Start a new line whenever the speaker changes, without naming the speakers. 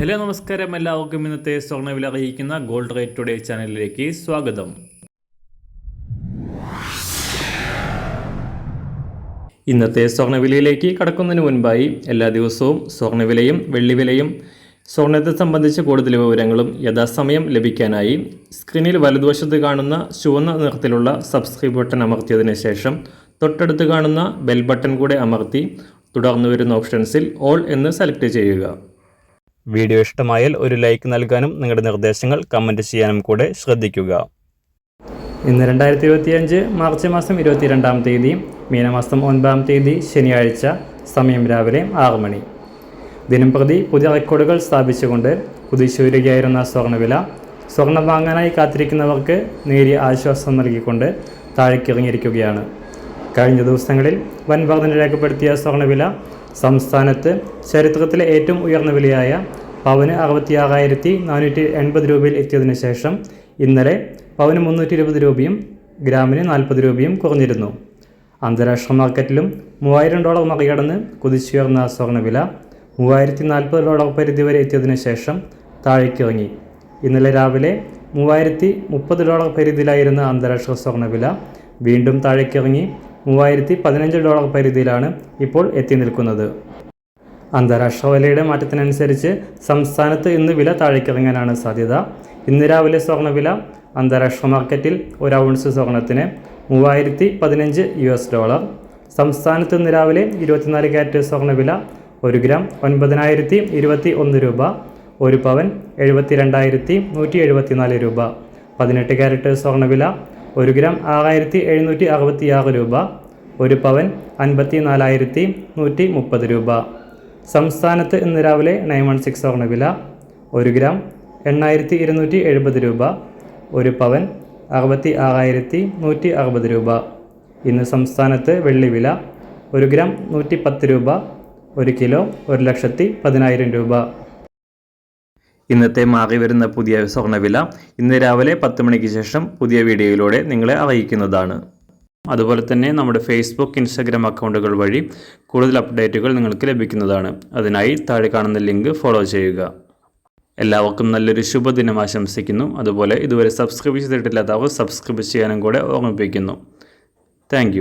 Hello നമസ്കാരം, എല്ലാവർക്കും ഇന്നത്തെ സ്വർണ്ണവില അറിയിക്കുന്ന ഗോൾഡ് റേറ്റ് ടുഡേ ചാനലിലേക്ക് സ്വാഗതം. ഇന്നത്തെ സ്വർണ്ണവിലയിലേക്ക് കടക്കുന്നതിന് മുൻപായി എല്ലാ ദിവസവും സ്വർണ്ണവിലയും വെള്ളിവിലയും സ്വർണ്ണത്തെ സംബന്ധിച്ച് കൂടുതൽ വിവരങ്ങളും യഥാസമയം ലഭിക്കാനായി സ്ക്രീനിൽ വലതുവശത്ത് കാണുന്ന ചുവന്ന നിറത്തിലുള്ള സബ്സ്ക്രൈബ് ബട്ടൺ അമർത്തിയതിനു ശേഷം തൊട്ടടുത്ത് കാണുന്ന ബെൽ ബട്ടൺ കൂടെ അമർത്തി തുടർന്ന് വരുന്ന ഓപ്ഷൻസിൽ ഓൾ എന്ന് സെലക്ട് ചെയ്യുക. വീഡിയോ ഇഷ്ടമായാൽ ഒരു ലൈക്ക് നൽകാനും നിങ്ങളുടെ നിർദ്ദേശങ്ങൾ കമൻറ്റ് ചെയ്യാനും കൂടെ ശ്രദ്ധിക്കുക. ഇന്ന് 2025 മാർച്ച് മാസം 22-ാം തീയതി മീനമാസം 9-ാം തീയതി ശനിയാഴ്ച. സമയം രാവിലെ 6 മണി. ദിനം പ്രതി പുതിയ റെക്കോർഡുകൾ സ്ഥാപിച്ചുകൊണ്ട് കുതിച്ചുയരുകയായിരുന്ന സ്വർണ്ണവില സ്വർണം വാങ്ങാനായി കാത്തിരിക്കുന്നവർക്ക് നേരിയ ആശ്വാസം നൽകിക്കൊണ്ട് താഴേക്കിറങ്ങിയിരിക്കുകയാണ്. കഴിഞ്ഞ ദിവസങ്ങളിൽ വൻ വർധന രേഖപ്പെടുത്തിയ സ്വർണ്ണവില സംസ്ഥാനത്ത് ചരിത്രത്തിലെ ഏറ്റവും ഉയർന്ന വിലയായ പവന് 66,480 രൂപയിൽ എത്തിയതിനു ശേഷം ഇന്നലെ പവന് 320 രൂപയും ഗ്രാമിന് 40 രൂപയും കുറഞ്ഞിരുന്നു. അന്താരാഷ്ട്ര മാർക്കറ്റിലും $3,000 മറികടന്ന് കുതിച്ചുയർന്ന സ്വർണ്ണവില $3,040 പരിധി വരെ എത്തിയതിനു ശേഷം താഴേക്കിറങ്ങി. ഇന്നലെ രാവിലെ $3,030 പരിധിയിലായിരുന്ന അന്താരാഷ്ട്ര സ്വർണ്ണവില വീണ്ടും താഴേക്കിറങ്ങി $3,015 പരിധിയിലാണ് ഇപ്പോൾ എത്തി നിൽക്കുന്നത്. അന്താരാഷ്ട്ര വിലയുടെ മാറ്റത്തിനനുസരിച്ച് സംസ്ഥാനത്ത് ഇന്ന് വില താഴേക്കിറങ്ങാനാണ് സാധ്യത. ഇന്ന് രാവിലെ സ്വർണ്ണവില അന്താരാഷ്ട്ര മാർക്കറ്റിൽ ഒരു ഔൺസ് സ്വർണത്തിന് $3,015. സംസ്ഥാനത്ത് ഇന്ന് രാവിലെ 24 ക്യാരറ്റ് സ്വർണ്ണവില 1 ഗ്രാം 9,021 രൂപ, 1 പവൻ 72,174 രൂപ. 18 ക്യാരറ്റ് സ്വർണ്ണവില 1 ഗ്രാം 6,766 രൂപ, 1 പവൻ 54,130 രൂപ. സംസ്ഥാനത്ത് ഇന്ന് രാവിലെ 916 സ്വർണ്ണവില 1 ഗ്രാം 8,270 രൂപ, 1 പവൻ 66,160 രൂപ. ഇന്ന് സംസ്ഥാനത്ത് വെള്ളിവില 1 ഗ്രാം 110 രൂപ, 1 കിലോ 1,10,000 രൂപ. ഇന്നത്തെ മാറി വരുന്ന പുതിയ സ്വർണ്ണവില ഇന്ന് രാവിലെ 10 മണിക്ക് ശേഷം പുതിയ വീഡിയോയിലൂടെ നിങ്ങളെ അറിയിക്കുന്നതാണ്. അതുപോലെ തന്നെ നമ്മുടെ ഫേസ്ബുക്ക്, ഇൻസ്റ്റാഗ്രാം അക്കൗണ്ടുകൾ വഴി കൂടുതൽ അപ്ഡേറ്റുകൾ നിങ്ങൾക്ക് ലഭിക്കുന്നതാണ്. അതിനായി താഴെ കാണുന്ന ലിങ്ക് ഫോളോ ചെയ്യുക. എല്ലാവർക്കും നല്ലൊരു ശുഭദിനം ആശംസിക്കുന്നു. അതുപോലെ ഇതുവരെ സബ്സ്ക്രൈബ് ചെയ്തിട്ടില്ലാത്തവർ സബ്സ്ക്രൈബ് ചെയ്യാനും കൂടെ ഓർമ്മിപ്പിക്കുന്നു. താങ്ക്